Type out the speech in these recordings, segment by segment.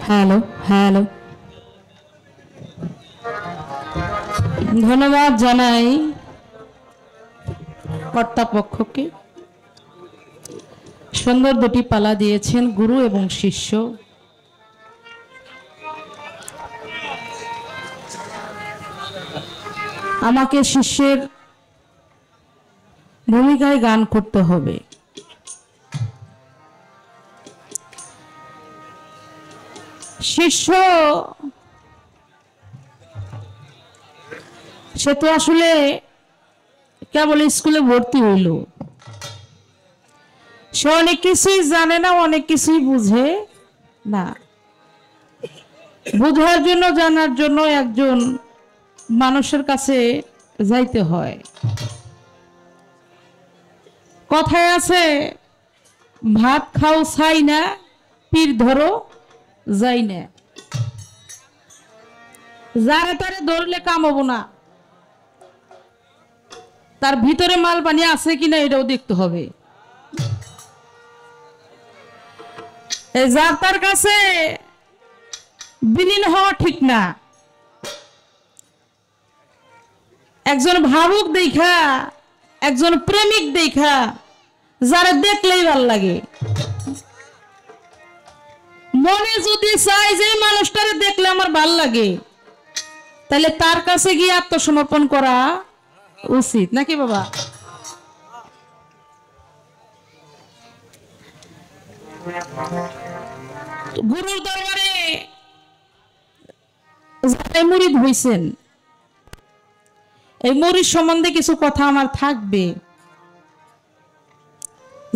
Hello hello, ধন্যবাদ জানাই কর্তাপক্ষকে। সুন্দর দুটি পালা দিয়েছেন গুরু এবং শিষ্য। আমাকে শিষ্যের ভূমিকায় গান করতে হবে। শিষ্য সে তো আসলে কেবল স্কুলে ভর্তি হইল, সে অনেক কিছুই জানে না, অনেক কিছুই বুঝে না। বোঝার জন্য, জানার জন্য একজন মানুষের কাছে যাইতে হয়। কথায় আছে, ভাত খাও ছাই না, পীর ধরো যাই না। যারে তারে ধরলে কামাবো না, তার ভিতরে মাল পানি আছে কিনা এটাও দেখতে হবে। যার তার কাছে বিলীন হওয়া ঠিক না। একজন ভাবুক দেখা, একজন প্রেমিক দেখা যারা দেখলেই ভাল লাগে। মনে যদি চাই যে মানুষটারে দেখলে আমার ভাল লাগে, তাহলে তার কাছে গিয়ে আত্মসমর্পণ করা উচিত নাকি বাবা? গুরুর দরবারে যারা মুরিদ হইছেন, এই মুরিদ সম্বন্ধে কিছু কথা আমার থাকবে।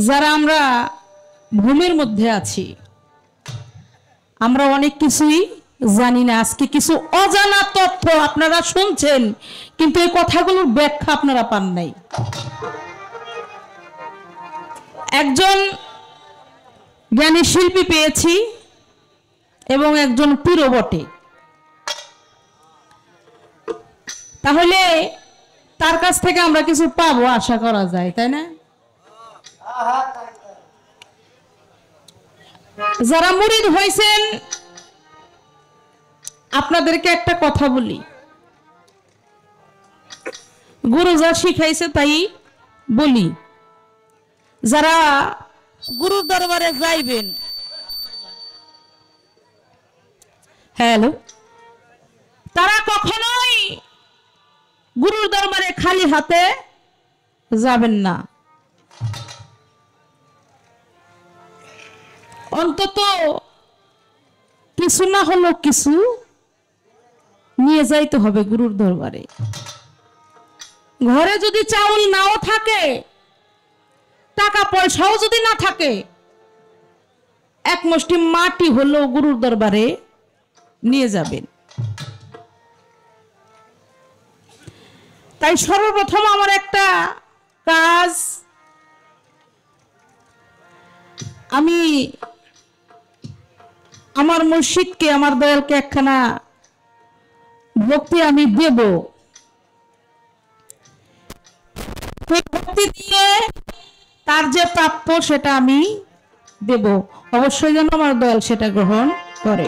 যারা আমরা ভূমির মধ্যে আছি, আমরা অনেক কিছুই জানি না। আজকে কিছু অজানা তথ্য আপনারা শুনছেন, কিন্তু এই কথাগুলোর ব্যাখ্যা আপনারা পান নাই। একজন জ্ঞানী শিল্পী পেয়েছি এবং একজন পীরও বটে। তাহলে তার কাছ থেকে আমরা কিছু পাবো আশা করা যায়, তাই না? যারা মুরিদ হয়েছেন, আপনাদেরকে একটা কথা বলি, গুরু যা শিখাইছে তাই বলি। যারা গুরুর দরবারে যাইবেন, হ্যালো, তারা কখনোই গুরুর দরবারে খালি হাতে যাবেন না। অন্তত কিছু না হলো কিছু নিয়ে যাইতে হবে গুরুর দরবারে। ঘরে যদি চাউল নাও থাকে, টাকা পয়সাও যদি না থাকে, এক মুষ্টি মাটি হলো গুরুর দরবারে নিয়ে যাবেন। তাই সর্বপ্রথম আমার একটা কাজ, আমি আমার মুর্শিদকে, আমার দয়ালকে একখানা ভক্তি আমি দেব। ভক্তি দিয়ে তার যে প্রাপ্য সেটা আমি দেব। অবশ্যই যেন আমার দয়াল সেটা গ্রহণ করে।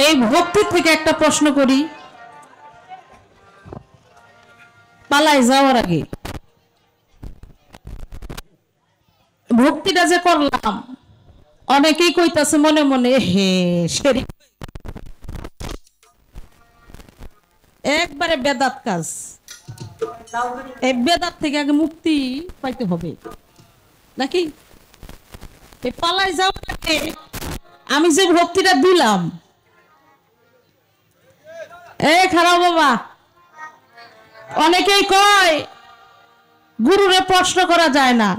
এই ভক্তি থেকে একটা প্রশ্ন করি, পালায় যাওয়ার আগে ভক্তিটা যে করলাম, অনেকেই কইতাছে মনে মনে, হে শরীফ একবারে বেদাত কাজ। এই বেদাত থেকে আগে মুক্তি পাইতে হবে নাকি? এই পালাই যাওয়ার আগে আমি যে ভক্তিটা দিলাম, খারাপ বাবা, অনেকেই কয় গুরুরে প্রশ্ন করা যায় না।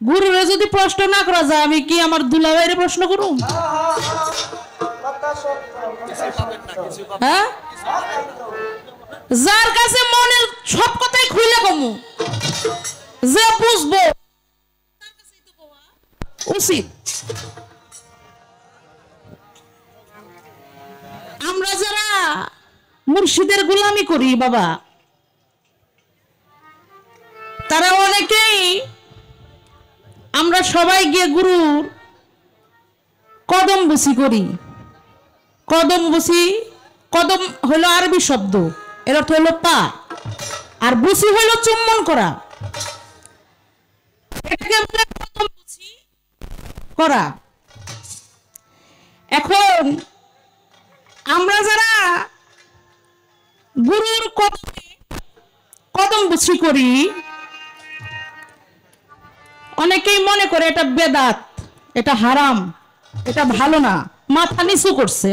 গুরুরে যদি প্রশ্ন না করা যায়, আমি কি আমার দুলাভাইরে প্রশ্ন করুম? হ্যাঁ, যার কাছে মনের সব কথাই খুলে কমু, যে বুঝবো উচিত। আমরা যারা মুর্শিদের গোলামি করি বাবা, তারা অনেকেই আমরা সবাই গিয়ে গুরুর কদম বসি করি। কদম বসি, কদম হলো আরবি শব্দ, এর অর্থ হলো পা, আর বসি হলো চুম্বন করা। এটাকে বলে কদম বসি করা। এখন আমরা যারা গুরুর কদম বসি করি, অনেকেই মনে করে এটা বেদাত, এটা হারাম, এটা ভালো না, মাথা নিচু করছে।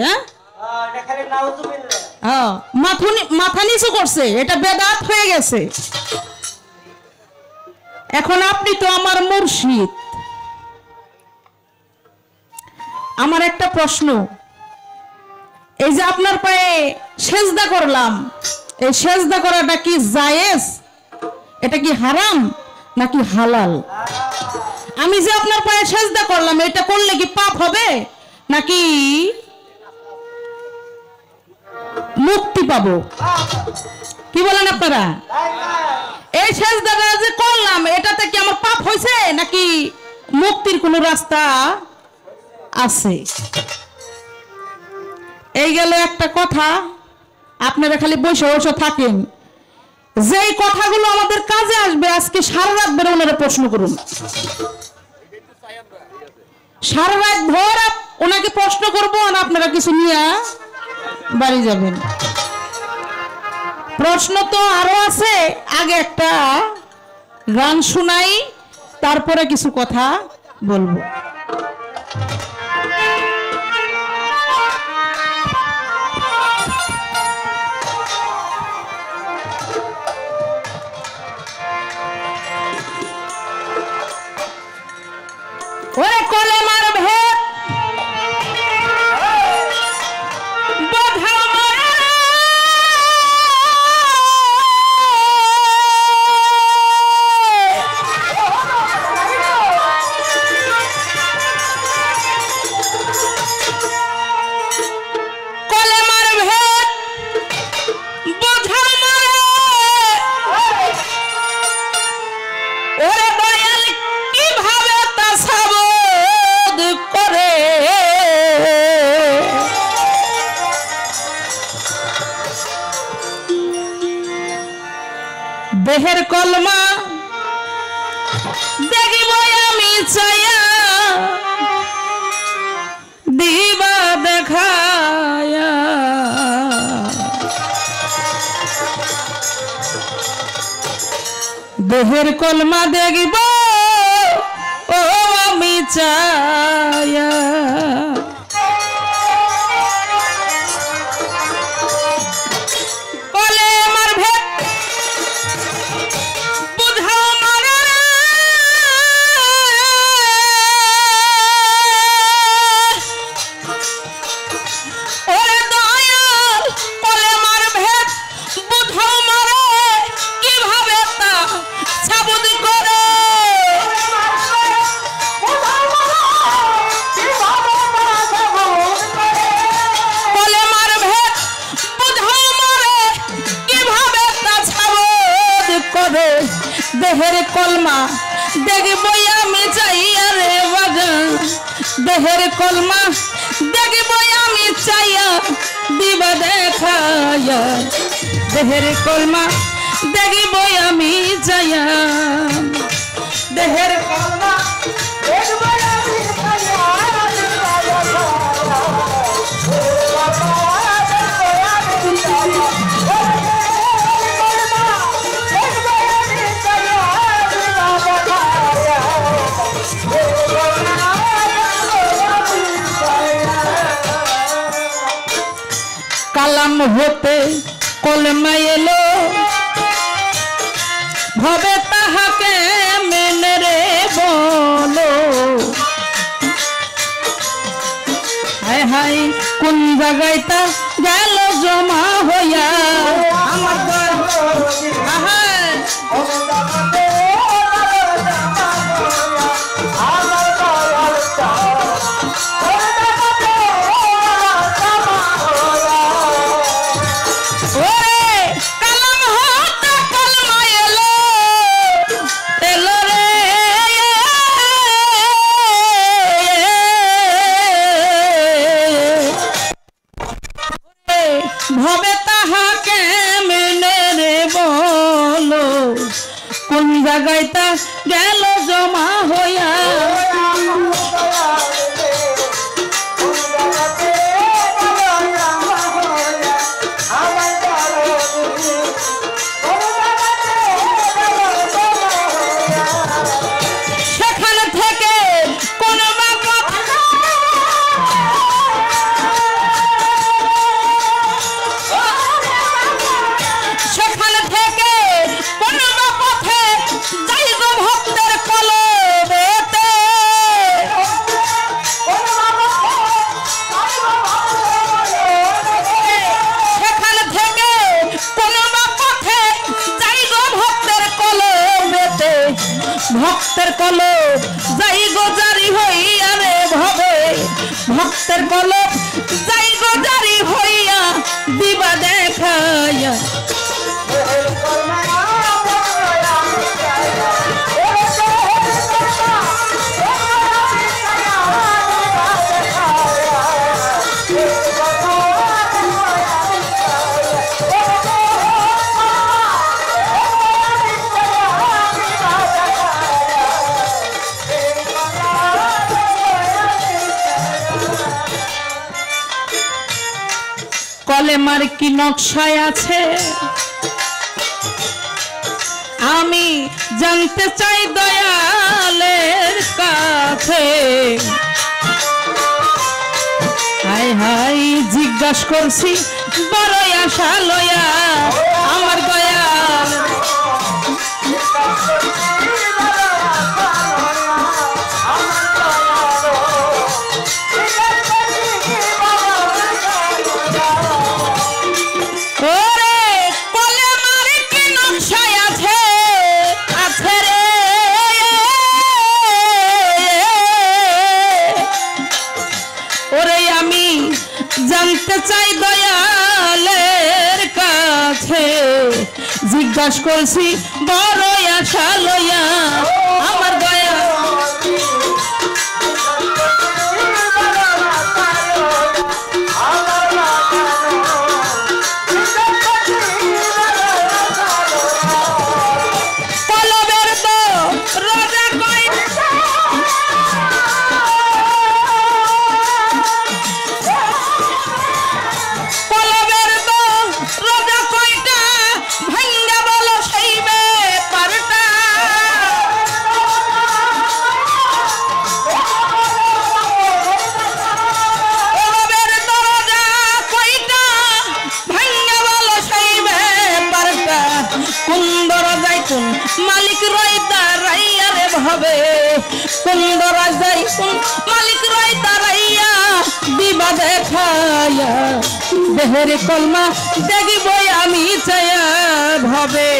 মাথা নিচু করছে, এটা বেদাত হয়ে গেছে। এখন আপনি তো আমার মুর্শিদ, আমার একটা প্রশ্ন, এই যে আপনার পায়ে সেজদা করলাম, এই সেজদা করাটা কি জায়েজ? এটা কি হারাম নাকি হালাল? আমি যে আপনার পায়ে সেজদা করলাম, এটা করলে কি পাপ হবে নাকি মুক্তি পাবো? কি বলেন আপনারা? এই সেজদাটা যে করলাম, এটাতে কি আমার পাপ হয়েছে নাকি মুক্তির কোনো রাস্তা আছে? এই গেল একটা কথা। আপনারা খালি বসে বসে থাকেন, যেই কথাগুলো আমাদের কাজে আসবে আজকে সারা রাত ধরে ওনারা প্রশ্ন করুন। সারা রাত ভোর ওনাকে প্রশ্ন করবো, আর আপনারা কিছু নিয়ে বাড়ি যাবেন। প্রশ্ন তো আরো আছে, আগে একটা গান শোনাই, তারপরে কিছু কথা বলবো। ওরে কলেমার ভেদ বোঝা মারে, কলেমার ভেদ বোঝা মারে, ওরে দয়াল কিভাবে তা সাবদ করে, দেহের কলমা দেখিব আমি চাইয়া, দিবা দেখায়া, দেহের কলমা দেখিব ও আমি চাইয়া, কলেমার ভেদ বুঝাও মারে, ওরে দয়াল কলেমার ভেদ বুঝাও মারে, কিভাবে তা সাবুদ করে, কলেমার ভেদ বুঝাও মারে, কিভাবে তা সাবুদ করে, দেহের কলমা দেখব আমি চাইয়া রে বাজান, দেহের কলমা দেখব আমি চাইয়া, দিবা দেখায়া, দেহের কলমা দেখব আমি চাইয়া, দেহের কলমা দেখব আমি চাইয়া, কালাম হতে কলমা এলো ভবে তাহাকে মেনে রে বলো হায় হায় কোন জায়গায় তা গেল জমা হইয়া আমার ভবে তাহাকে মেনে রে বলো কোন জায়গায় তা গেল জমা হইয়া সেখানে থেকে কোন ভক্তের কলব যাই গো জারি হইয়া রে ভবে ভক্তের কলব যাই গো জারি হইয়া দিবা দেখাইয়া কলেমার কি নকশায় আছে আমি জানতে চাই দয়ালের কাছে হাই হাই জিজ্ঞাসা করছি বড়ই আশা লয়া আমার দয়াল জানতে চাই দয়ালের কাছে জিজ্ঞাসা করছি বড় আশা লইয়া আমার দয়া মালিক রই দাঁড়াইয়া রে ভাবে কোন দরজায় কোন মালিক রই দাঁড়াইয়া দিবা দেখাইয়া দেহের কলমা দেখিব আমি চাইয়া ভাবে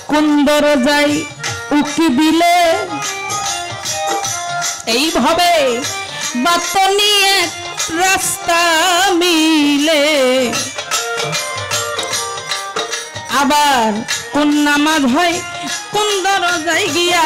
কুন্দর যাই উকি দিলে এইভাবে বাত নিয়ে রাস্তা মিলে আবার কোন নামাজ হয় কুন্দর যাই গিয়া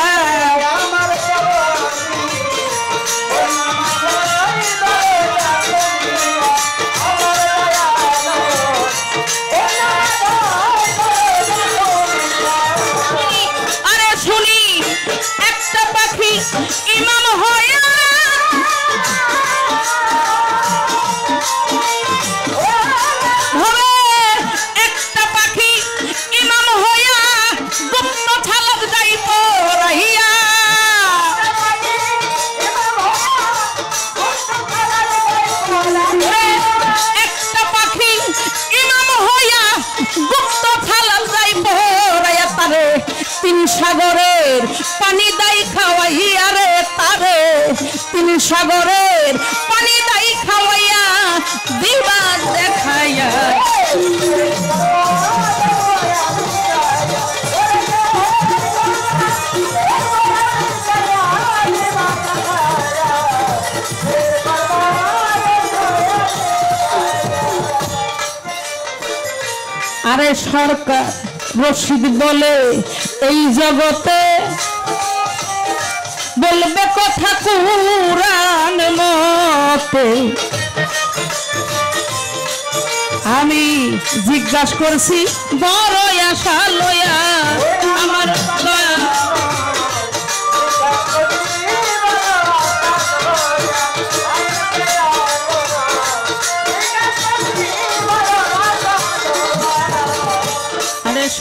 সাগরের পানি দাই খাওয়াইয়া রে তারে, তিনি সাগরের পানি দাই খাওয়াইয়া দিবা দেখাইয়া। আরে সরকার রশিদ বলে এই জগতে বলবে কথা কুরআন মতে। আমি জিজ্ঞাসা করছি বড় আশা লয়া আমার দয়া,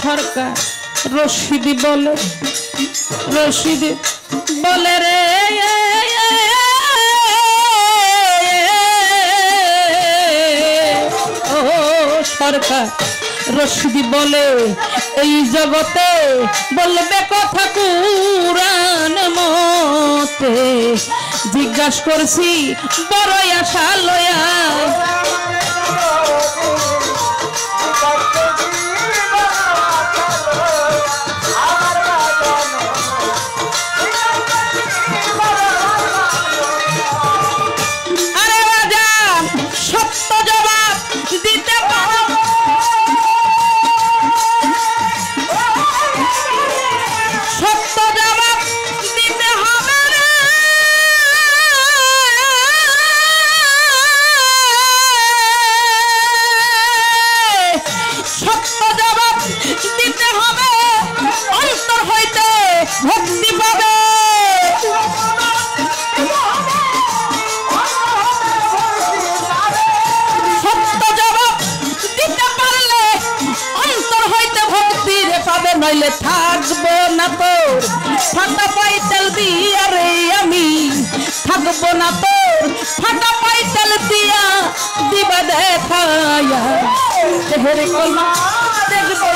সরকার রশিদ বলে, রশিদ বলে রে ও সরকার রশিদ বলে এই জগতে বলবে কথা কুরআন মতে। জিজ্ঞাসা করছি বড় আশা লয়া ভক্তি পাবে। সত্য জবাব দিতে পারলে অন্তর হইতে ভক্তি রে পাবে, নইলে থাকবো না তোর ফাটা পাইতেল দিয়া রে আমি, থাকবো না তোর ফাটা পাইতেল দিয়া দিবা দেখাইয়া। দেহের কলমা দেখবো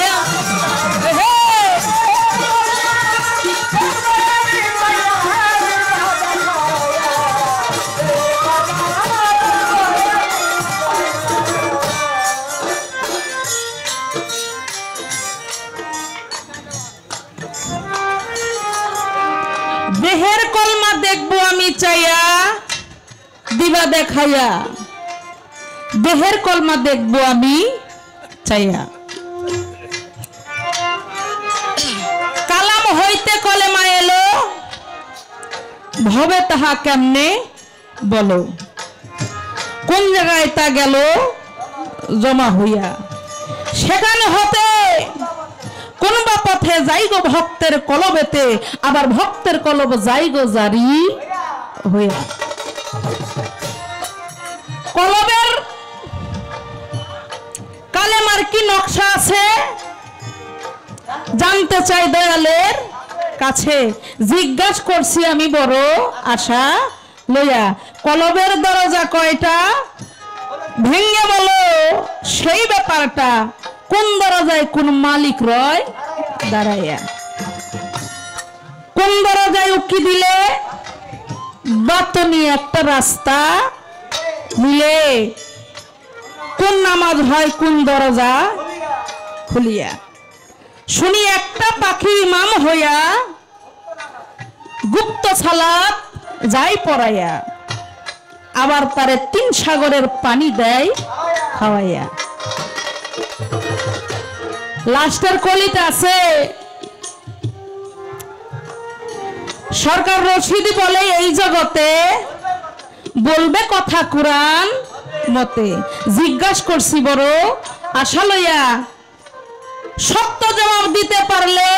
দেহের কলমা দেখবো আমি চাইয়া দিবা দেখাইয়া, দেহের কলমা দেখবো আমি চাইয়া। কালাম হইতে কলেমা এলো ভবে তাহা কেমনে বলো, কোন জায়গায় তা গেল জমা হইয়া, সেখানে হতে কোন বা পথে যাই গো ভক্তের কলবেতে, আবার ভক্তের কলব যাই গো জারি হইয়া। কলবের কালেমার কি নকশা আছে জানতে চাই দয়ালের কাছে। জিজ্ঞাসা করছি আমি বড় আশা লইয়া, কলবের দরজা কয়টা ভেঙে বলো সেই ব্যাপারটা, কোন দরজায় কোন মালিক রয় দাঁড়াইয়া, কোন দরজায় উকি দিলে বাতনি একটা রাস্তা মিলে, কোন নামাজ হয় কোন দরজা খুলিয়া। শুনি একটা পাখি ইমাম হইয়া গুপ্ত সালাত যাই পড়াইয়া, আবার তারে 3 সাগরের পানি দেয় খাওয়াইয়া। লাস্টের কলিতে আছে সরকার রশিদ বলে এই জগতে বলবে কথা কুরআন মতে। জিজ্ঞাসা করছি বড় আশা লইয়া, সত্য জবাব দিতে পারলে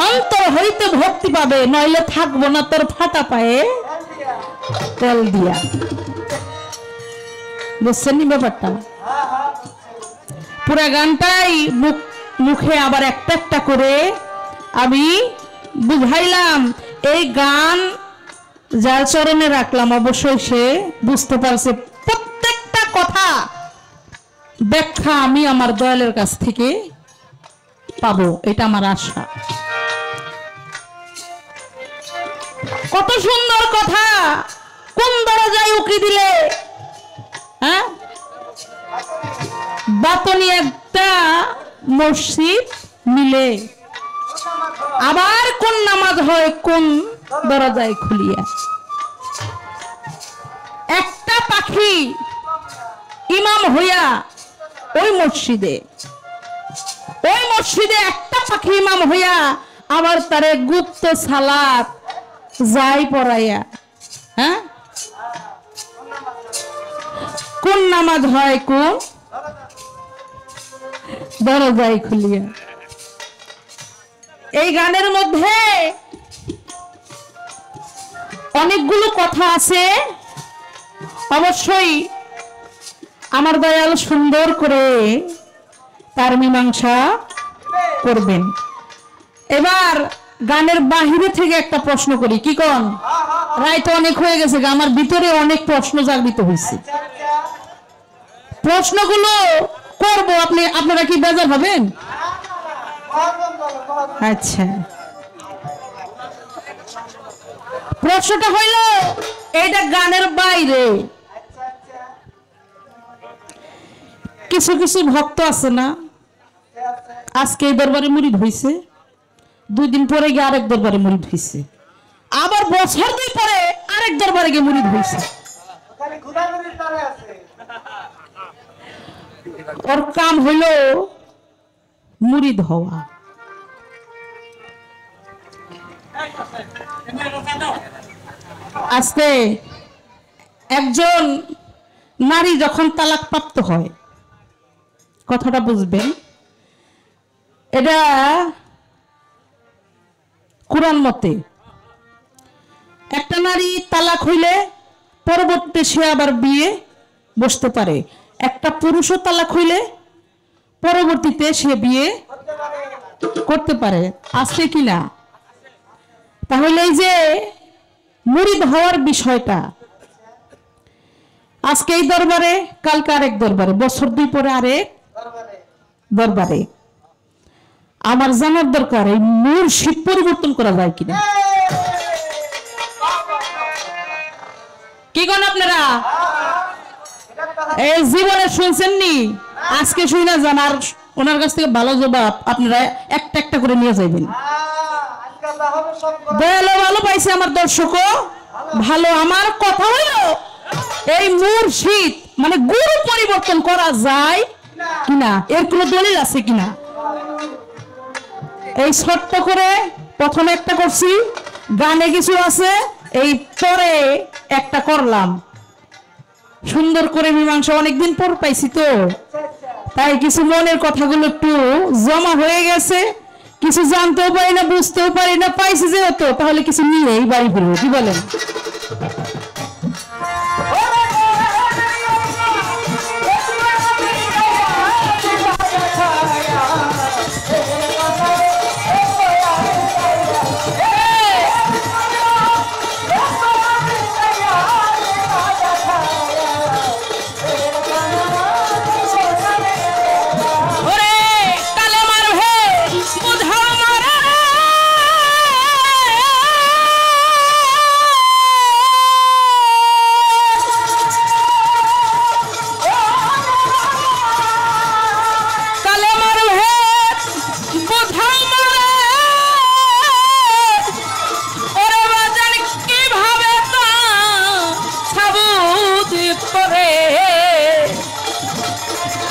অন্তর হইতে ভক্তি পাবে, নইলে থাকবো না তোর ফাটা পায়ে তেল দিয়া। বুঝছেন নি ব্যাপারটা? পুরা গানটাই মুখে আবার একটা একটা করে আমি বুঝাইলাম। এই গান যার চরণে রাখলাম অবশ্যই সে বুঝতে পারছে প্রত্যেকটা কথা ব্যাখ্যা আমি আমার দয়ালের কাছ থেকে পাবো, এটা আমার আশা। কত সুন্দর কথা, কোন দরজায় উকি দিলে হ্যাঁ বাতনি একটা মসজিদ মিলে, আবার কোন নামাজ হয় কোন দরজায় খুলিয়া। একটা পাখি ইমাম হইয়া ওই মসজিদে একটা পাখি ইমাম হইয়া আবার তারে গুপ্ত সালাত যাই পড়াইয়া, হ্যাঁ কোন নামাজ হয় কোন দরজায় খুলিয়া। এই গানের মধ্যে অনেকগুলো কথা আছে, অবশ্যই আমার দয়াল সুন্দর করে তার মীমাংসা করবেন। এবার গানের বাহিরে থেকে একটা প্রশ্ন করি, কি কোন? রায় তো অনেক হয়ে গেছে, আমার ভিতরে অনেক প্রশ্ন জাগৃত হয়েছে, প্রশ্নগুলো করব, আপনারা কি বেজার হবেন? আচ্ছা, প্রশ্নটা হইল এটা গানের বাইরে কিছু কিছু ভক্ত আছে না, আজকে এই দরবারে মুরিদ হইছে, 2 দিন পরে গিয়ে আরেক দরবারে মুরিদ হইছে, আবার বছর 2 পরে আরেক দরবারে গিয়ে মুরিদ হইছে। ওর কাম হইল মুরিদ হওয়া। আজকে একজন নারী যখন তালাক প্রাপ্ত হয়, কথাটা বুঝবেন, এটা কুরআন মতে একটা নারী তালাক হইলে পরবর্তীতে সে আবার বিয়ে বসতে পারে, একটা পুরুষও তালাক হইলে পরবর্তীতে সে বিয়ে করতে পারে, আছে কিনা? তাহলে এই যে মুরিদ হওয়ার বিষয়টা, আজকে এই দরবারে, কালকে আরেক দরবারে, বছর 2 পরে আরেক দরবারে। আমার জানার দরকার এই মুর্শিদ পরিবর্তন করা যায় কিনা। কি কোন আপনারা এই জীবনে শুনছেন নি? আজকে শুনে যান, আর ওনার কাছ থেকে ভালো জবাব আপনারা একটা একটা করে নিয়ে যাইবেন। ভালো পাইছে আমার দর্শকও ভালো। আমার কথা হইল এই মুর্শিদ মানে গুরু পরিবর্তন করা যায় কিনা, এর কোনো দলিল আছে কিনা। এই ছোট্ট করে প্রথমে একটা করছি, গানে কিছু আছে, এই পরে একটা করলাম, সুন্দর করে মীমাংসা অনেকদিন পর পাইছি তো, তাই কিছু মনের কথাগুলো একটু জমা হয়ে গেছে, কিছু জানতেও পারি না, বুঝতেও পারি না, পাইছি যেহেতু তাহলে কিছু নিয়েই বাড়ি ফিরবো, কি বলেন?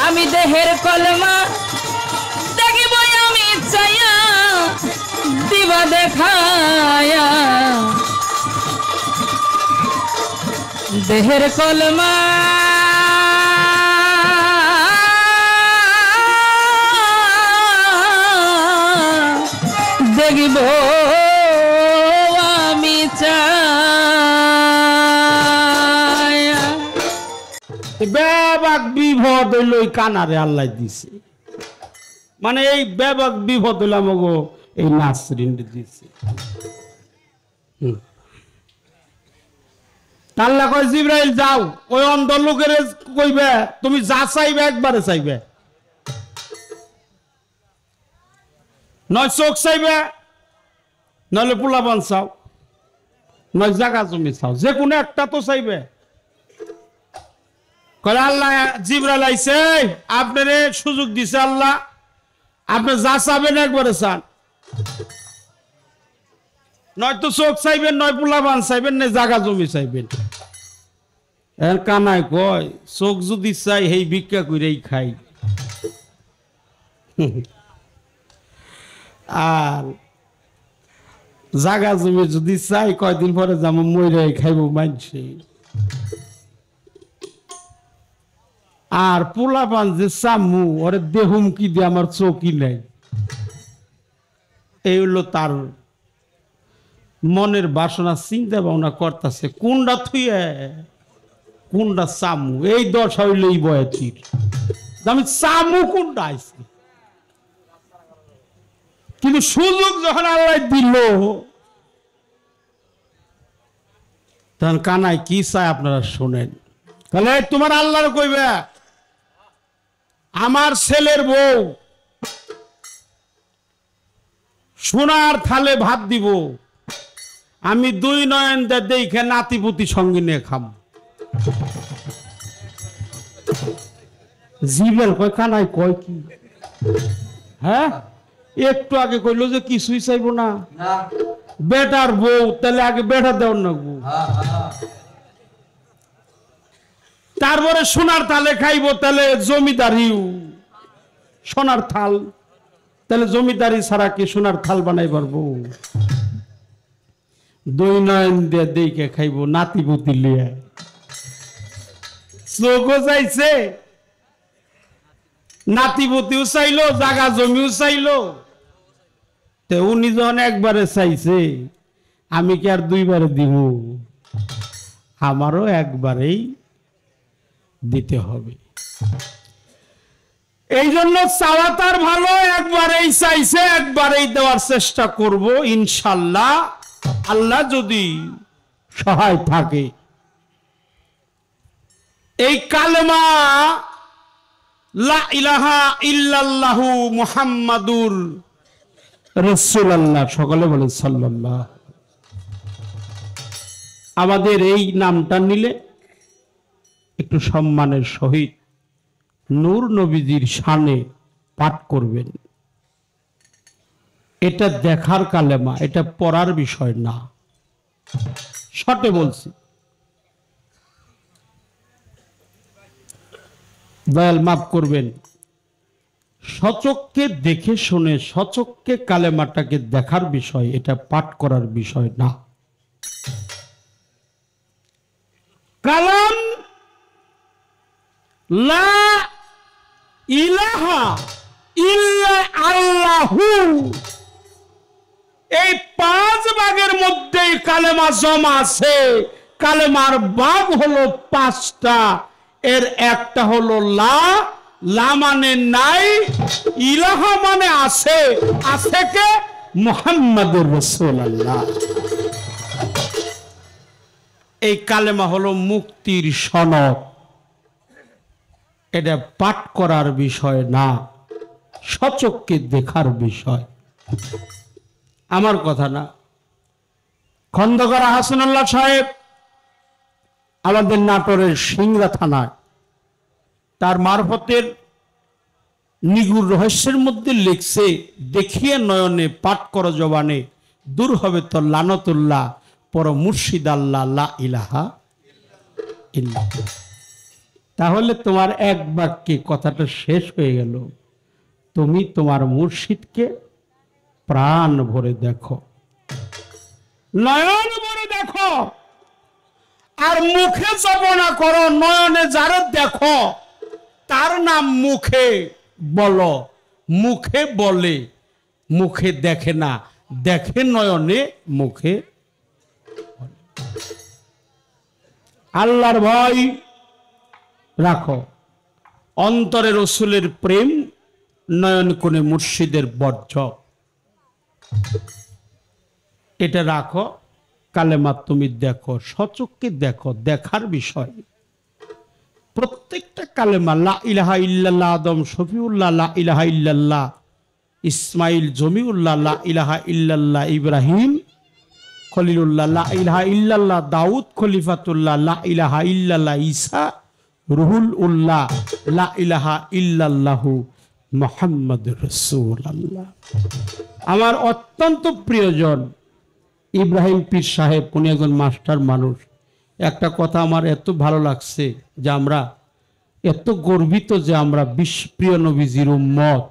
আমি দেহের কলমা দেখিব আমি চাইয়া দিবা দেখায়া, দেহের কলমা দেখিব আমি চাইয়া। ব্যাপক বিপদ হইল ওই কানারে আল্লাহ দিছে, মানে এই ব্যাপক বিপদ হইল আমাকে এই নাসরিন দিছে। আল্লাহ কয় জিবরাইল যাও ওই অন্ধ লোকের কইবে তুমি যা চাইবে একবারে চাইবে, নয় চোখ চাইবে নইলে পোলাপান চাও, নয় জায়গা জমি চাও, যে কোনো একটা তো চাইবে। কলে আল্লাহ জিবরাইল আইছে, আপনারে সুযোগ দিছে আল্লাহ, আপনি যা চাবেন একবারে চান, নয়তো চোখ চাইবেন, নয় পোলাপান চাইবেন, নয় জায়গা জমি চাইবেন। এর কানায় কয় চোখ যদি চাই সেই ভিক্ষা করেই খাই, আর জাগা জমি যদি চাই কয়দিন পরে যেমন মইরাই খাইব মানছে। আর পোলাপান যে চামু ওরে দেহুম কি দিয়ে আমার চোখই নাই, এই হলো তার মনের বাসনা, চিন্তা ভাবনা করতেছে কোনটা থুয়ে কোনটা চামু। এই দশা হইল এই বয়সীর, আমি চামু কোনটা আইছি। কিন্তু সুযোগ যখন আল্লাহ দিল, তখন কানাই কি চায় আপনারা শোনেন। তাহলে তোমার আল্লাহর কইবে আমার ছেলের বউ সোনার থালে ভাত দিব, আমি 2 নয়ন দেখে নাতিপুতি সঙ্গে নিয়ে খাম। জিবেল কয় কানাই কয় কি, হ্যাঁ একটু আগে কইলো যে কিছুই চাইবো না, বেটার বউ, তাহলে আগে বেটা দেওয়ার নাকবো, তারপরে সোনার থালে খাইবো, তাহলে জমিদারিও সোনার থাল, তাহলে জমিদারি ছাড়া কি সোনার থাল বানাই পারবো? 2 নয়ন দিয়ে দেখে খাইবো নাতিপুতি লিয়ে। চোখও চাইছে, নাতিপুতিও চাইলো, জাগা জমিও চাইলো। তো উনি যখন একবারে চাইছে, আমি কি আর 2 বারে দিব? আমারও একবারেই দিতে হবে। এই জন্য চাওয়া তার ভালো, একবারেই চাইছে, একবারেই দেওয়ার চেষ্টা করব ইনশাল্লাহ, আল্লাহ যদি সহায় থাকে। এই কালেমা লা ইলাহা ইল্লাল্লাহু মুহাম্মাদুর রাসূলুল্লাহ, সকলে বলে সাল্লাল্লাহ। আমাদের এই নামটা নিলে একটু সম্মানের সহিত নূর নবীজির শানে পাঠ করবেন। এটা দেখার কালেমা, এটা পড়ার বিষয় না, শর্টে বলছি। দয়াল মাফ করবেন, সচক্ষে দেখে শুনে সচক্ষে কালেমাটাকে দেখার বিষয়, এটা পাঠ করার বিষয় না। কালাম লা ইলাহা ইল্লা আল্লাহু, এই 5 ভাগের মধ্যে কালেমা জমা আছে। কালেমার ভাগ হলো 5টা, এর একটা হলো লা, লা মানে নাই, ইলাহা মানে আছে, আছে কে? মুহাম্মাদুর রাসূলুল্লাহ। এই কালেমা হলো মুক্তির সনদ, এটা পাঠ করার বিষয় না, সচক্ষে দেখার বিষয়। আমার কথা না, খন্দকার হাসানুল্লাহ সাহেব আমাদের নাটোরের সিংড়া থানায়, তার মারফতের নিগুড় রহস্যের মধ্যে লিখছে, দেখিয়ে নয়নে পাঠ কর জবানে, দূর হবে তো লানতুল্লাহ, পর মুর্শিদ আল্লাহ লা ইলাহা ইল্লাল্লাহ। তাহলে তোমার এক বাক্যে কথাটা শেষ হয়ে গেল, তুমি তোমার মুর্শিদকে প্রাণ ভরে দেখো, নয়ন ভরে দেখো, আর মুখে জপনা করো। নয়নে যারা দেখো তার নাম মুখে বলো, মুখে বলে, মুখে দেখে না, দেখে নয়নে, মুখে। আল্লাহর ভয় রাখো, অন্তরে রসুলের প্রেম, নয়ন কোণে মুর্শিদের বর্জ্য, এটা রাখো। কালেমা তুমি দেখো, সচক্ষে দেখো, দেখার বিষয়। প্রত্যেকটা কালেমা লা ইলাহা ইল্লাল্লাহ, আদম শফিউল্লাহ লা ইলাহা ইল্লাল্লাহ, ইসমাইল জমিউল্লাহ লা ইলাহা ইল্লাল্লাহ, ইব্রাহিম খলিলুল্লাহ লা ইলাহা ইল্লাল্লাহ, দাউদ খলিফাতুল্লাহ লা ইলাহা ইল্লাল্লাহ, ঈসা রুহুল উল্লাহ লা ইলাহা ইল্লাল্লাহু মুহাম্মাদুর রাসূলুল্লাহ। আমার অত্যন্ত প্রিয়জন ইব্রাহিম পীর সাহেব, উনি একজন মাস্টার মানুষ। একটা কথা আমার এত ভালো লাগছে যে আমরা এত গর্বিত যে আমরা বিশ্বপ্রিয় নবীজির উম্মত।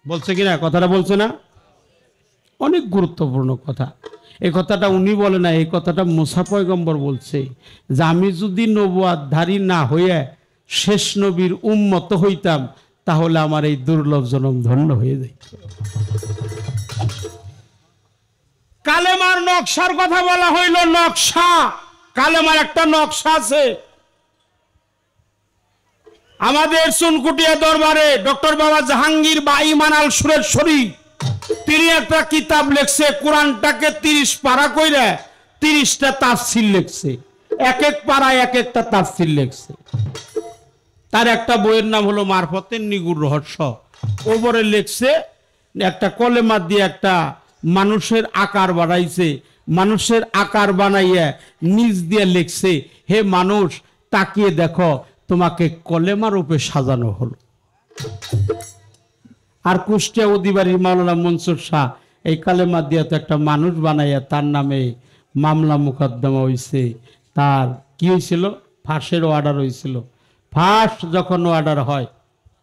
বলছে কিনা, কথাটা বলছে না? অনেক গুরুত্বপূর্ণ কথা। এই কথাটা উনি বলে না, এই কথাটা মুসা পয়গম্বর বলছে যে আমি যদি নবুয়াতধারী না হয়ে শেষ নবীর উম্মত হইতাম তাহলে আমার এই দুর্লভ জনম ধন্য হয়ে যায়। কালেমার নকশার কথা বলা হইল। নকশা, কালেমার একটা নকশা আছে। আমাদের চুনকুটিয়া দরবারে ডক্টর বাবা জাহাঙ্গীর বা ইমান আল সুরেশ্বরী, তিনি একটা কিতাব লেখছে, কোরআনটাকে 30 পারা কইরা 30টা তাফসীর লেখছে, এক এক পারায় এক একটা তাফসীর লেখছে। তার একটা বইয়ের নাম হলো মারফতের নিগুর রহস্য। ওপরে লেখছে একটা কলেমা দিয়ে একটা মানুষের আকার বানাইছে, মানুষের আকার বানাইয়া নিজ দিয়ে লেখছে, হে মানুষ তাকিয়ে দেখো তোমাকে কলেমা রূপে সাজানো হলো। আর কুষ্টিয়া অধিবারী মাওলানা মনসুর শাহ এই কালেমা দিয়ে তো একটা মানুষ বানাইয়া তার নামে মামলা মোকদ্দমা হয়েছে। তার কি হয়েছিল? ফাঁসের অর্ডার হয়েছিল। ফাঁস যখন অর্ডার হয়,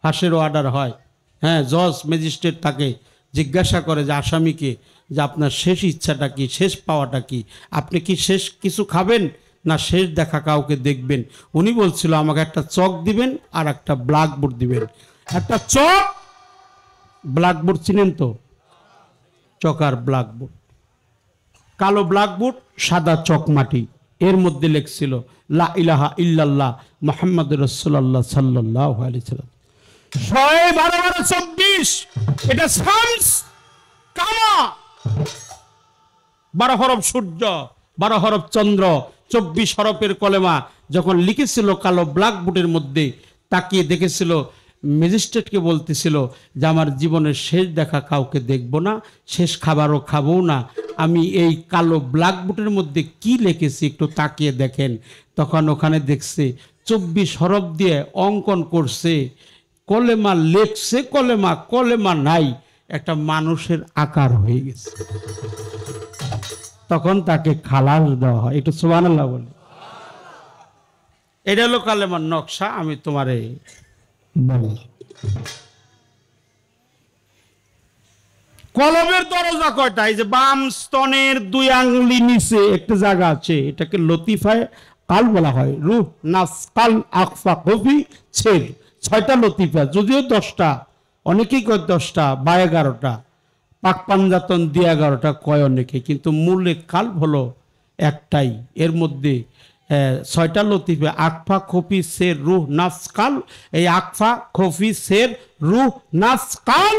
ফাঁসের অর্ডার হয়, হ্যাঁ, জজ ম্যাজিস্ট্রেট তাকে জিজ্ঞাসা করে যে আসামিকে যে আপনার শেষ ইচ্ছাটা কি, শেষ পাওয়াটা কি, আপনি কি শেষ কিছু খাবেন না শেষ দেখা কাউকে দেখবেন? উনি বলছিল আমাকে একটা চক দিবেন আর একটা ব্ল্যাকবোর্ড দিবেন। একটা চক, ব্ল্যাকবোর্ড চিনেন তো? চকার ব্ল্যাকবোর্ড, কালো ব্ল্যাকবোর্ড, সাদা চকমাটি, এর মধ্যে লেখছিল লা ইলাহা ইল্লাল্লাহ মুহাম্মাদুর রাসূলুল্লাহ সাল্লাল্লাহু আলাইহি ওয়াসাল্লাম। 12-12-24 এটা শামস কামা, 12 হরফ সূর্য, 12 হরফ চন্দ্র, 24 হরফের কলেমা যখন লিখেছিল কালো ব্ল্যাকবোর্ডের মধ্যে, তাকিয়ে দেখেছিল, ম্যাজিস্ট্রেটকে বলতেছিল যে আমার জীবনের শেষ দেখা কাউকে দেখব না, শেষ খাবারও খাবো না, আমি এই কালো ব্ল্যাকবোর্ডের মধ্যে কি লিখেছি একটু তাকিয়ে দেখেন। তখন ওখানে দেখছে 24 হরফ দিয়ে অঙ্কন করছে, কলেমা লেখছে, কলেমা কলেমা নাই, একটা মানুষের আকার হয়ে গেছে। তখন তাকে খালাস দেওয়া হয়। একটু সুবহানাল্লাহ বলে। এটা হলো কালেমার নকশা। আমি তোমারে কলমের দরজা কয়টা? এই যে বাম স্তনের 2 আঙ্গুলি নিচে একটা জায়গা আছে, এটাকে লতিফায় কাল বলা হয়। রূহ, নাস, কাল, আকফা, কফি, ছেদ, 6টা লতিফা। যদিও 10টা, অনেকেই কয় 10টা বা 11টা, পাক পাঞ্জাতন দিয়ে 11টা কয় অনেকে, কিন্তু মূলে কাল হলো একটাই। এর মধ্যে 6টা লতিফা, আকফা, খফি, সের, রূহ, নাস, কাল। এই আকফা, খফি, সের, রূহ, নাস, কাল,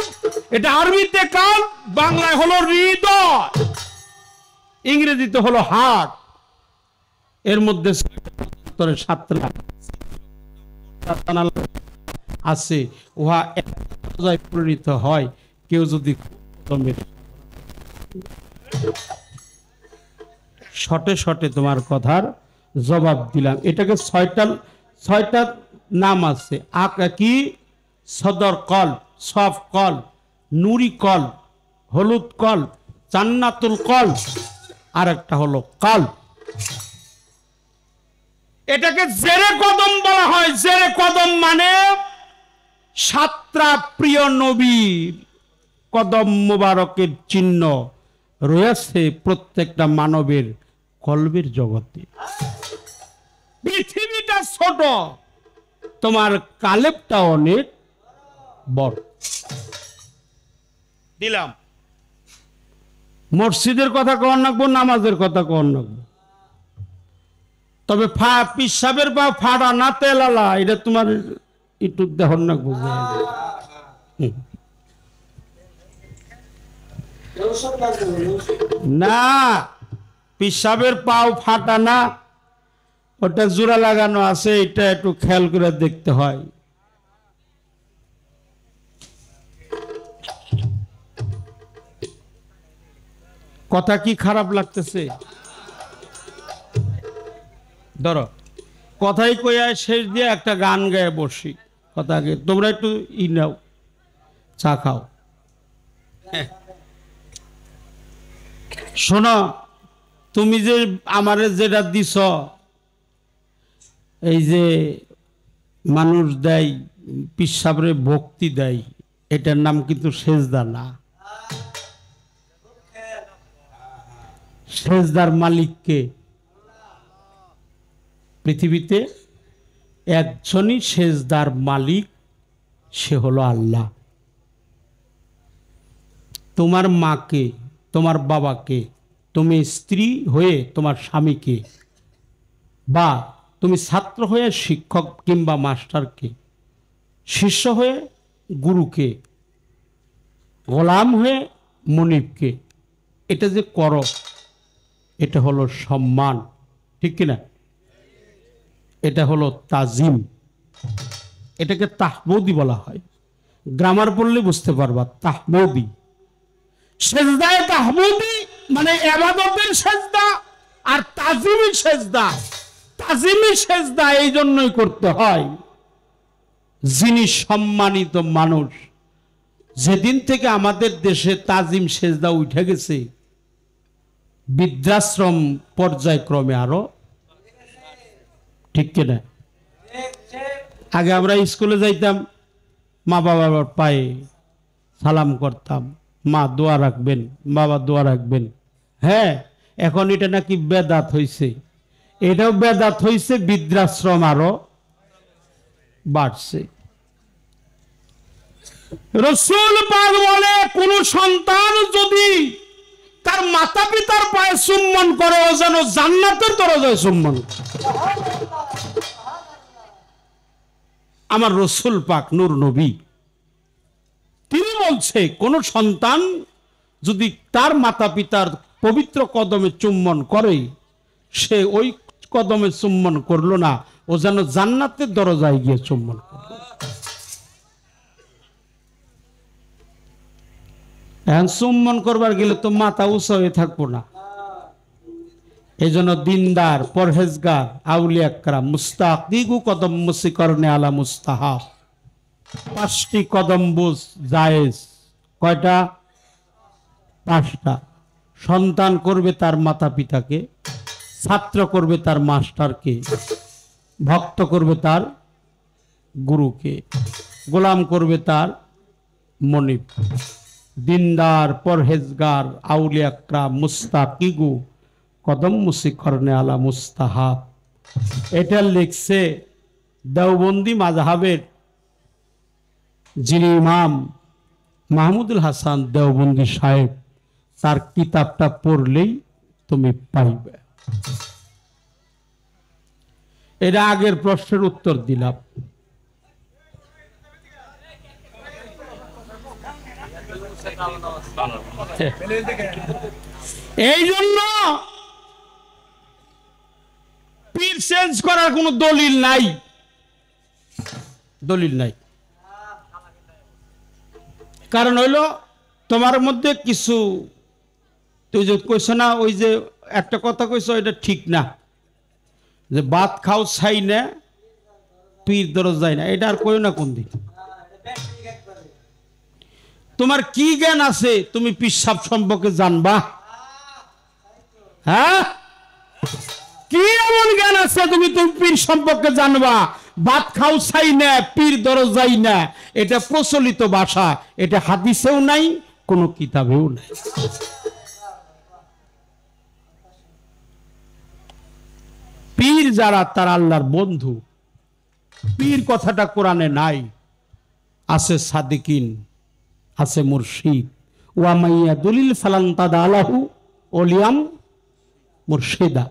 এটা আরবিতে কাল, বাংলায় হলো হৃদয়, ইংরেজিতে হলো হার্ট। এর মধ্যে 7টা আছে, উহা পরিণত হয় কেউ যদি শটে শটে তোমার কথার জবাব দিলাম। এটাকে 6টা নাম আছে। কি? সদর কল, সফ কল, নুরি কল, হলুদ কল, জান্নাতুল কল, আর একটা হলো কল। এটাকে জেরে কদম বলা হয়। জেরে কদম মানে 7টা প্রিয় নবীর কদম মোবারকের চিহ্ন রয়েছে প্রত্যেকটা মানবের কলবের জগতে। পৃথিবীটা ছোট, তোমার কালেবটা অনেক বড়। দিলাম। মসজিদের কথা কন রাখবো, নামাজের কথা কন রাখবো, তবে পিসাবের বা ফাড়া না তেলালা এটা তোমার একটু দেহন রাখবো না। পিসাবের পাও ফাটা না, ওটা জোড়া লাগানো আছে, এটা একটু খেয়াল করে দেখতে হয়। কথা কি খারাপ লাগতেছে? ধরো কথাই কইয়ায় শেষ দিয়ে একটা গান গায়ে বসি, কথাকে তোমরা একটু নাও, চা খাও। শোনো, তুমি যে আমারে যেটা দিছ, এই যে মানুষ দেয় পিসাবরে ভক্তি দেয়, এটার নাম কিন্তু সেজদা না। সেজদার মালিককে পৃথিবীতে একজনই সেজদার মালিক, সে হলো আল্লাহ। তোমার মাকে, তোমার বাবাকে, তুমি স্ত্রী হয়ে তোমার স্বামীকে, বা তুমি ছাত্র হয়ে শিক্ষক কিংবা মাস্টারকে, শিষ্য হয়ে গুরুকে, গোলাম হয়ে মনিবকে, এটা যে করো, এটা হলো সম্মান, ঠিক কিনা? এটা হলো তাজিম, এটাকে তাহমদি বলা হয়। গ্রামার পড়লে বুঝতে পারবা, তাহমদি। সেজদায়ে তাহমদি মানে ইবাদতের সেজদা, আর তাজিমি সেজদা। তাজিমি সেজদা এই জন্যই করতে হয়, যিনি সম্মানিত মানুষ। যেদিন থেকে আমাদের দেশে তাজিম সেজদা উঠে গেছে, বৃদ্ধাশ্রম পর্যায়ক্রমে আরো, ঠিক কিনা? আগে আমরা স্কুলে যাইতাম, মা বাবার পায়ে সালাম করতাম, মা দোয়া রাখবেন, বাবা দোয়া রাখবেন। হ্যাঁ, এখন এটা নাকি বেদাত হইছে। এটাও বেদাত হইছে, বৃদ্ধাশ্রম আরো বাড়ছে। রাসূল পাক বলে, কোন সন্তান যদি তার মাতা পিতার পায়ে চুম্বন করে, ও যেন জান্নাতের দরজায় চুম্বন। আমার রাসূল পাক নূর নবী, তিনি বলছে, কোন সন্তান যদি তার মাতা পিতার পবিত্র কদমে চুম্বন করে, সে ওই কদমে চুম্বন করলো না, ও যেন জান্নাতের দরজায় গিয়ে চুম্বন করলো। এখন চুম্বন করবার গেলে তো মাথা উঁচু হয়ে থাকবো না। এই জন্য দিনদার, পরহেজগার, আউলিয়া کرام মুস্তাকিগু কদম মুসিকরনে আলা মুস্তাহাব, 5টি কদম বুঝ জায়েজ। কয়টা? 5টা। সন্তান করবে তার মাতা পিতাকে, ছাত্র করবে তার মাস্টারকে, ভক্ত করবে তার গুরুকে, গোলাম করবে তার মনিব। দিনদার, পরহেজগার, আউলিয়া کرام মুস্তাকিগু কদম মুসিকরনে আলা মুস্তাহাব। এটা লিখছে দেওবন্দি মাযহাবের যিনি ইমাম মাহমুদুল হাসান দেওবন্দি সাহেব। তার কিতাবটা পড়লেই তুমি পাইবে। এটা আগের প্রশ্নের উত্তর দিলাম। এই জন্য পীর চেঞ্জ করার কোনো দলিল নাই, দলিল নাই। কারণ হইলো তোমার মধ্যে কিছু, তুই যে কইছো না, ওই যে একটা কথা কইছো, এটা ঠিক না, যে ভাত খাও ছাই না, পীর দরজ যায় না। এটা আর কই না কোন দিন। তোমার কি জ্ঞান আছে তুমি পিসাব সম্পর্কে জানবা? হ্যাঁ, কি এমন জ্ঞান আছে তুমি পীর সম্পর্কে জানবা? ভাত খাও ছাই না, পীর দরজ যাই না, এটা প্রচলিত ভাষা। এটা হাদিসেও নাই, কোন কিতাবেও নাই। পীর যারা, তারা আল্লাহর বন্ধু। পীর কথাটা কোরআনে নাই। আছে সাদিকিন, আছে মুর্শিদ। ওয়া মাইয়া দলিল ফালান তাদালাহু ওলিয়াম মুর্শিদা।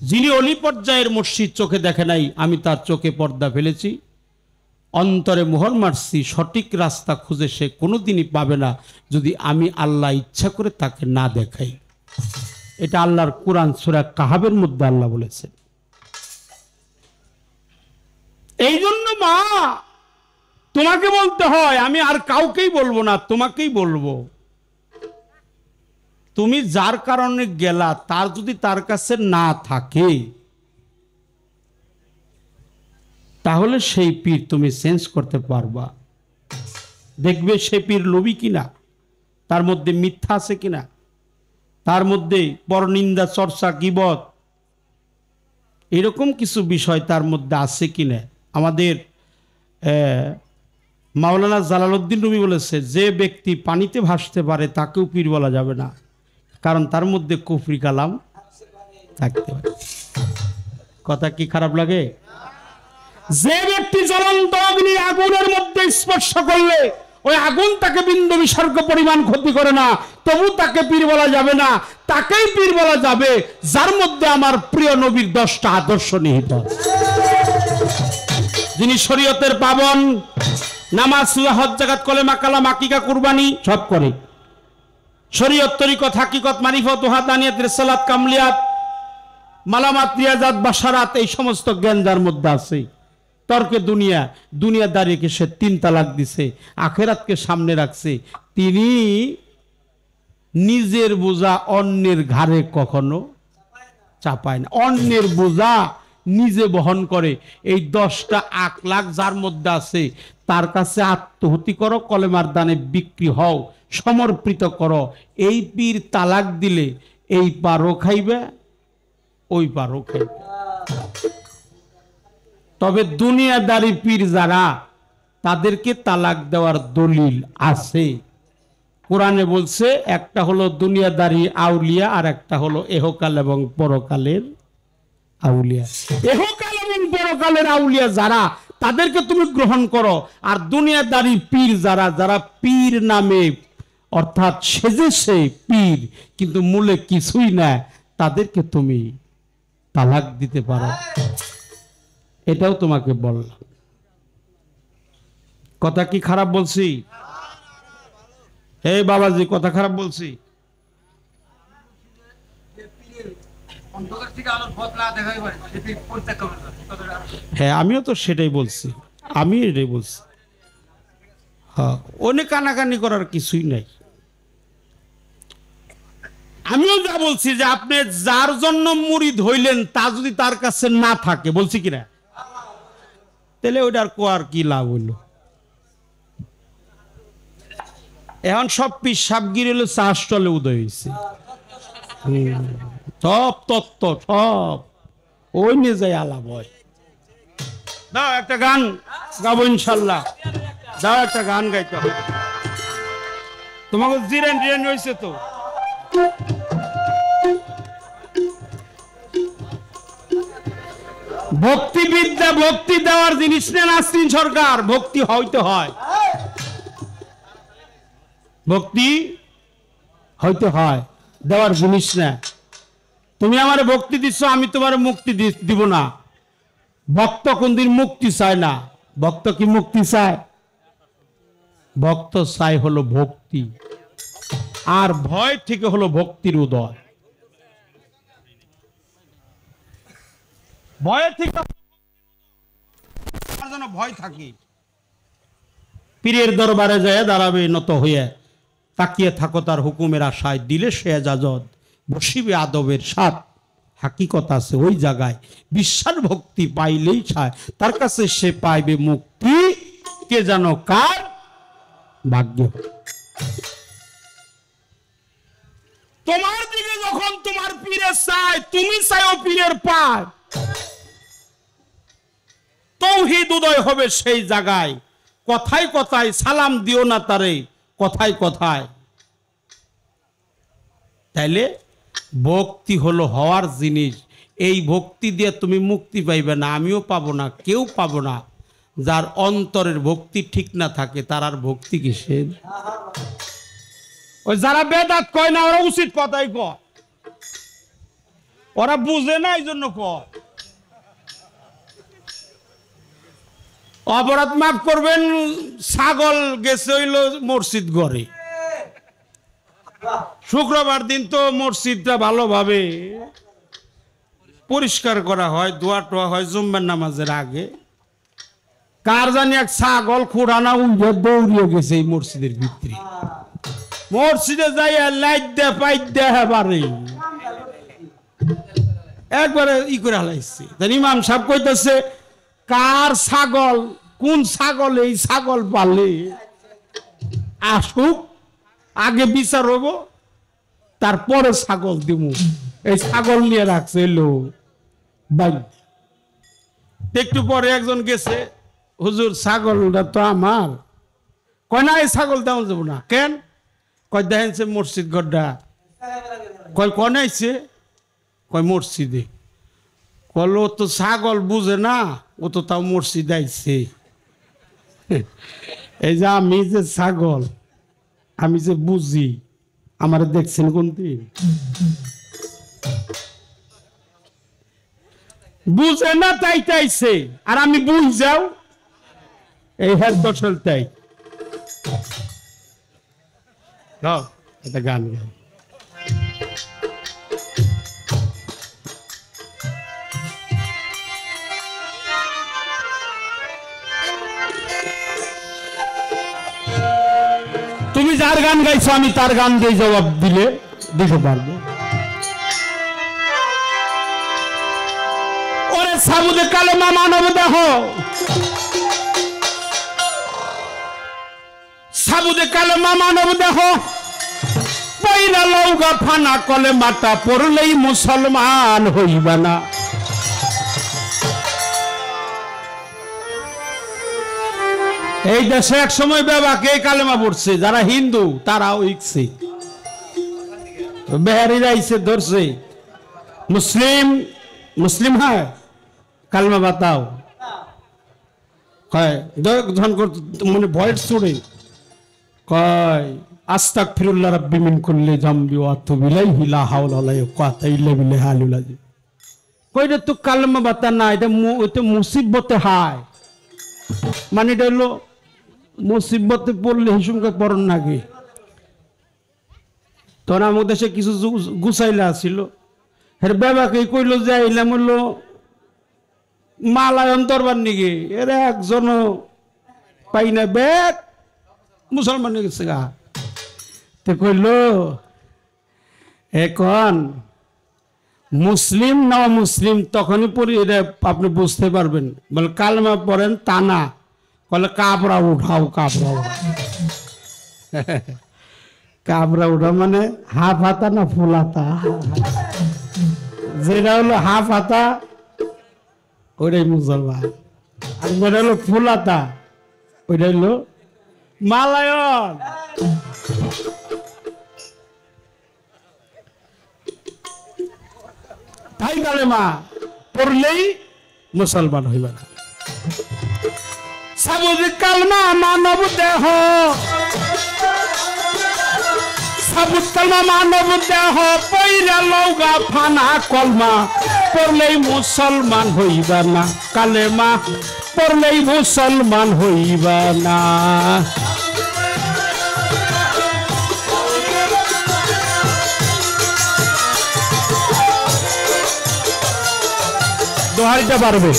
যিনি অলি পর্যায়ের মুর্শিদ চোখে দেখে নাই, আমি তার চোখে পর্দা ফেলেছি, অন্তরে মোহর মারছি। সঠিক রাস্তা খুঁজে সে কোনোদিনই পাবে না যদি আমি আল্লাহ ইচ্ছা করে তাকে না দেখাই। এটা আল্লাহর কোরআন সূরা কাহাবের মধ্যে আল্লাহ বলেছেন। এই জন্য মা, তোমাকে বলতে হয়, আমি আর কাউকেই বলবো না, তোমাকেই বলবো। তুমি যার কারণে গেলা তার যদি তার কাছে না থাকে তাহলে সেই পীর তুমি চেঞ্জ করতে পারবা। দেখবে সে পীর লোভী কিনা, তার মধ্যে মিথ্যা আছে কিনা, তার মধ্যে পরনিন্দা, চর্চা, গীবত এরকম কিছু বিষয় তার মধ্যে আছে কিনা। আমাদের মাওলানা জালালউদ্দিন রুমি বলেছে, যে ব্যক্তি পানিতে ভাসতে পারে তাকেও পীর বলা যাবে না, কারণ তার মধ্যে কুফরি কালাম থাকতে পারে। কথা কি খারাপ লাগে? যে ব্যক্তি জ্বলন্ত অগ্নি আগুনের মধ্যে স্পর্শ করলে ওই আগুন তাকে বিন্দু বিসর্গ পরিমাণ ক্ষতি করে না, তবু তাকে পীর বলা যাবে না। তাকেই পীর বলা যাবে যার মধ্যে আমার প্রিয় নবীর 10টা আদর্শ নিহিত আছে, যিনি শরীয়তের পাবন, নামাজ, হজ, যাকাত, কলেমা, কালাম, আকিকা, কুরবানি সব করে। শরীয়ত, তরিকত, হাকিকত, মারিফত, ওয়াহদানিয়াত, রিসালাত, কামলিয়াত, মালামাত, রিয়াজাত, বাশারাত এই সমস্ত জ্ঞান যার মধ্যে আছে। তর্কে দুনিয়াদারিকে সে 3 তালাক দিছে, আখেরাতকে সামনে রাখছে। তিনি নিজের বোঝা অন্যের ঘাড়ে কখনো চাপায় না, অন্যের বোঝা নিজে বহন করে। এই 10টা আকলাক যার মধ্যে আছে তার কাছে আত্মহুতি করো, কলেমার দানে বিক্রি হও, সমর্পিত করো। এই পীর তালাক দিলে এই পারও খাইবে, ওই পারও খাইবে। তবে দুনিয়াদারি পীর যারা, তাদেরকে তালাক দেওয়ার দলিল আছে। কোরআনে বলছে, একটা হলো দুনিয়াদারি আউলিয়া আর একটা হলো এহকাল এবং পরকালের আউলিয়া। এহকাল এবং পরকালের আউলিয়া যারা, তাদেরকে তুমি গ্রহণ করো। আর দুনিয়াদারি পীর যারা, যারা পীর নামে অর্থাৎ সেজে সে পীর কিন্তু মূলে কিছুই না, তাদেরকে তুমি তালাক দিতে পারো। এটাও তোমাকে বললাম। কথা কি খারাপ বলছি? এই বাবাজি, কথা খারাপ বলছি? হ্যাঁ, আমিও তো সেটাই বলছি, আমি এটাই বলছি। হ্যাঁ, অনেক কানাকানি করার কিছুই নাই। আমিও যা বলছি যে আপনি যার জন্য মুরিদ হইলেন তা যদি তার কাছে না থাকে, বলছি কিনা, তাহলে ওইটার কোয়ার কি লাভ হইল? এখন সব পিসাবগিরি হলো চা স্টলে উদয় হয়েছে, সব তত্ত্ব সব ওই নিয়ে যায় আলাপ হয়। দাও একটা গান গাবো ইনশাল্লাহ, দাও একটা গান গাইতে হবে। তোমাকে জিরেন জিরেন হয়েছে তো। ভক্তিবিদ্যা, ভক্তি দেওয়ার জিনিস না নাসরিন সরকার। ভক্তি হইতে হয়, ভক্তি হইতে হয়, দেওয়ার জিনিস না। তুমি আমার ভক্তি দিচ্ছ, আমি তোমার মুক্তি দিব না। ভক্ত কোনদিন মুক্তি চায় না। ভক্ত কি মুক্তি চায়? ভক্ত চায় হলো ভক্তি, আর ভয় থেকে হলো ভক্তির উদয়। ভয়ের থেকে যেন ভয় থাকে। পীরের দরবারে যায় দাঁড়াবে নত হয়ে, তাকিয়ে থাকো তার হুকুমের আশায়, দিলে সে এজাজত, বসিবে আদবের সাথ। হাকিকত আছে ওই জায়গায়, বিশ্বাস ভক্তি পাইলেই ছায়, তার কাছে সে পাইবে মুক্তি, কে জানো কার ভাগ্য। তোমার দিকে যখন তোমার পীরে চায়, তুমি চাইও পীরের পায়, তৌহিদ উদয় হবে সেই জায়গায়। কথায় কথায় সালাম দিও না তারে, কথায় কথায়। তাইলে ভক্তি হলো হওয়ার জিনিস। এই ভক্তি দিয়ে তুমি মুক্তি পাইবে না, আমিও পাবো না, কেউ পাবো না। যার অন্তরের ভক্তি ঠিক না থাকে তার আর ভক্তি কিসের? ওই যারা বেদাত কয় না, ওরা উচিত কথাই কয়, ওরা বুঝে না, এই জন্য কয়। অপরাধ মাফ করবেন, ছাগল গেছে হইল মসজিদ ঘরে, শুক্রবার দিন তো মসজিদটা ভালোভাবে পরিষ্কার করা হয়, দোয়া টোয়া হয় জুম্মার নামাজের আগে। কার জানি এক ছাগল খুঁড়ানা উঠে দৌড়িয়ে গেছে এই মসজিদের ভিতরে। মসজিদে যাইয়া লাইট দে পাইট দে এবারে একবারে ই করে হালাইছে। ইমাম সাহেব কইতেছে কার ছাগল, কোন ছাগল, এই ছাগল পালে আসুক, আগে বিচার হবো, তারপরে ছাগল দিব। এই ছাগল নিয়ে রাখছে এলো ভাই। একটু পরে একজন গেছে, হুজুর ছাগলটা তো আমার। কয় না, এই ছাগল দেওয়া যাবো না। কেন? কয় দেখেনছে মসজিদ গড্ডা। কয় কনে আইছে? কয় মসজিদে। কল ও তো ছাগল বুঝে না, ও তো তাও মসজিদ আইছে। এই যে আমি যে ছাগল, আমি যে বুঝি, আমার দেখছেন কোন দিন? বুঝে না তাই চাইছে, আর আমি বুঝ যাও এই হেড দশল তাই। একটা গান গাই। তুমি যার গান গাইছো আমি তার গান দিয়ে জবাব দিলে দিতে পারবো। ওরে সাবুদে কালেমা মানব দেহ, সাবুদে কালেমা মানব দেহ, পয়লা লৌগা ফানা কলেমাটা পড়লেই মুসলমান হইবা না। এই দেশে এক সময় বাবাকে কালেমা পড়ছে, যারা হিন্দু তারাও ইচ্ছে, বেহারিরা ইচ্ছে ধরছে, মুসলিম মুসলিম হ্যাঁ কালেমা বাতাও। কয় মানে ভয়েস ছুড়ে কয় আস্তাগফিরুল্লাহ রাব্বি মিন কুল্লি যামবি ওয়া আতুবু ইলাইহি লা হাওলা ওয়া লা কুওয়াতা ইল্লা বিল্লাহিল আলিয়্যিল আযীম। কই রে তো কালেমা বাতা না, এটা মুসিবতে হায়, মানে এটা হলো মুসিবতে পড়লে হিসুমকে পড়ন নাকি। তখন আমাদের দেশে কিছু গুছাইলা ছিল, এর বাবাকে কইল যে আইলাম হলো মালায়ন দরবার নিগে, এর একজনও পাই না, বেগ মুসলমান হয়ে গেছে গা। তো কইল এখন মুসলিম না মুসলিম তখনই পড়ি, এটা আপনি বুঝতে পারবেন। বলে কালেমা পড়েন তা না, বলে কাবরা উঠাও, কাবরা উঠাও। কাবরা উঠা মানে হাফ হাতা না ফুল হাতা, যেটা হলো হাফ হাতা ওইটাই মুসলমান, আর যেটা হলো ফুল হাতা ওইটা হলো মালায়ন। তাই কালেমা পড়লেই মুসলমান হইবা না। সাবুদে কালেমা মানব দেহ, সাবুদ কালেমা মানব দেহ, পয়রা লৌগা ফানা কলমা পড়লেই মুসলমান হইবা না। কালেমা পড়লেই মুসলমান হইবা না। দোহারিটা পারবে।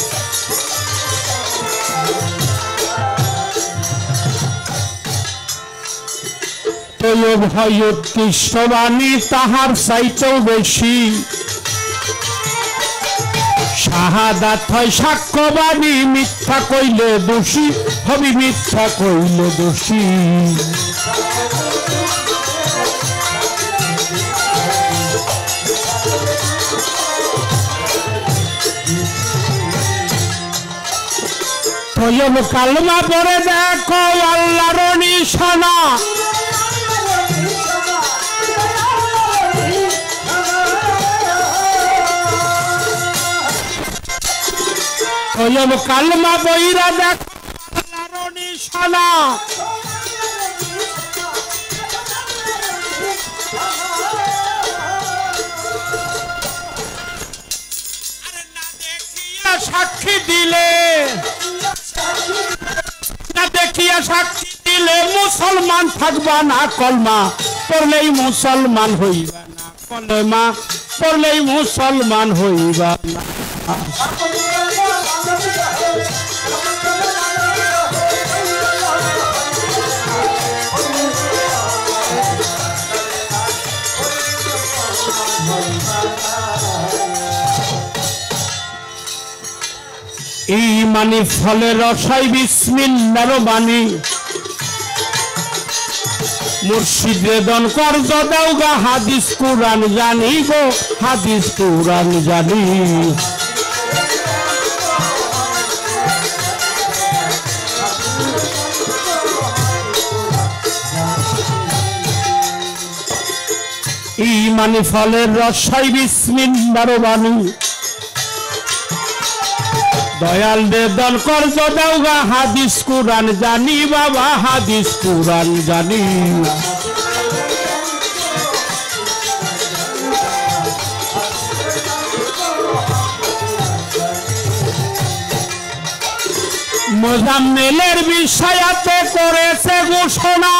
ভয় উৎকৃষ্টবাণী তাহার চাইতেও বেশি, শাহাদাত হয় সাক্ষ্যবাণী, মিথ্যা কইলে দোষী হবি, মিথ্যা কইলে দোষী। কালেমা পড়ে দেখো আল্লাহর নিশানা, কালেমা বইরা দেখো আল্লাহর নিশানা। সাক্ষী দিলে না, দেখিয়া সাক্ষী দিলে মুসলমান থাকবা না। কলমা পড়লেই মুসলমান হইবা না, কলেমা পড়লেই মুসলমান হইবা না। ইমানি ফলের রসাই বিসমিল্লাহর বাণী মুর্শিদ বেদন কর্জ দাও গা হাদিস কুরআন জানি গো হাদিস কুরআন জানি ইমানি ফলের রসাই বিসমিল্লাহর বাণী দয়াল বেদন কর্জ দাও গা হাদিস কুরআন জানি বাবা হাদিস কুরআন জানি মুজাম্মিলের বিষয়াতে করেছে ঘোষণা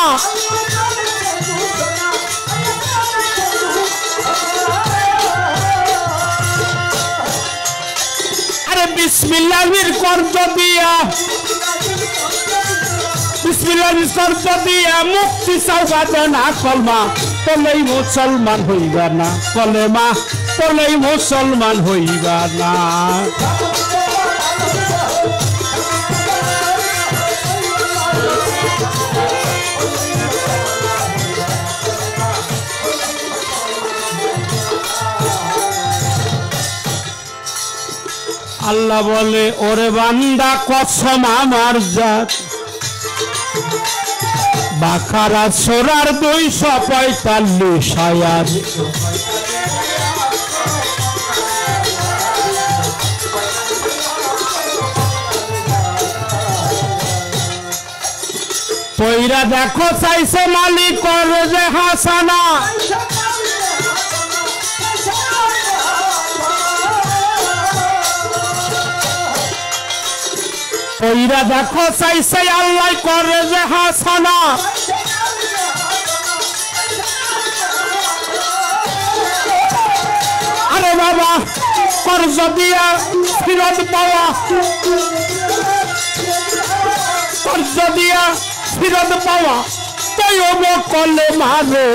বিসমিল্লাহির কর্জ দিয়া বিসমিল্লাহির কর্জ দিয়া মুক্তি চাও বাজনা কলমা পড়লেই মুসলমান হইবা না কলেমা পড়লেই মুসলমান হইবা না আল্লাহ বলে ওরে বান্দা কসম আমার জাত বাকারা সোরার 245 আয়াত পয়রা দেখো চাইছে মালিক করে যে হাসানা পয়রা দেখো চাইছে আল্লাহ করে যে হাসানা আরে বাবা কর্জ দিয়া ফিরত পাওয়া কর্জ দিয়া ফিরত পাওয়া তৈব কলেমা রে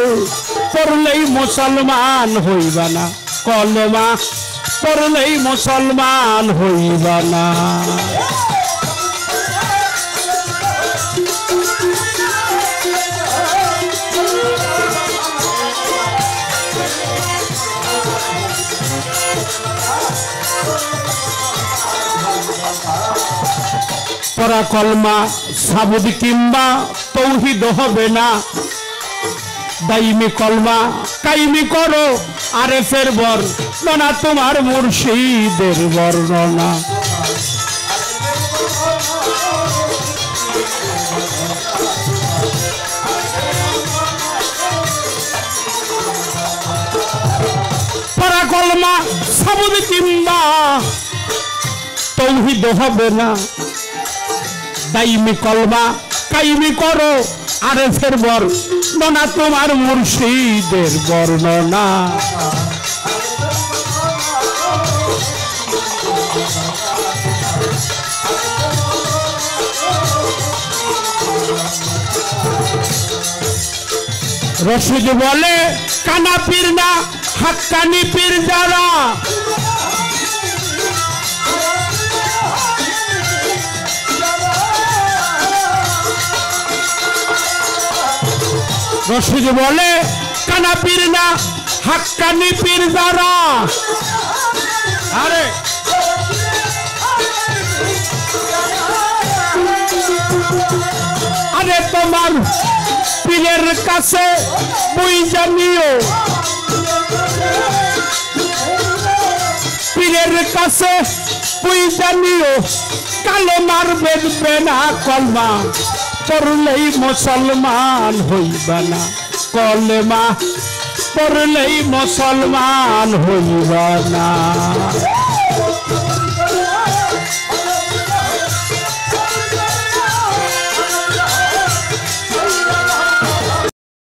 পড়লেই মুসলমান হইবা না কলেমা পড়লেই মুসলমান হইবা না পরা কলমা সাবুদ কিংবা তৌহিদ হবে না দাইমি কলমা কাইমি করো আরেফের বর্ণনা তোমার মুর্শিদের বর্ণনা পরা কলমা সাবুদ কিংবা তৌহিদ হবে না দাইমি কলমা কাইমি করো আরেফের বর্ণনা তোমার মুর্শিদের বর্ণনা রশিদ বলে কানা পীর না হাক্কানি পীর যারা রশিদ বলে কানা পীর না হাক্কানি পীর যারা আরে আরে তোমার পীরের কাছে বই জানিও পীরের কাছে বই জানিও কালেমার বেদবে না কলমা পড়লেই মুসলমান হইবা না কলেমা পড়লেই মুসলমান হইবা না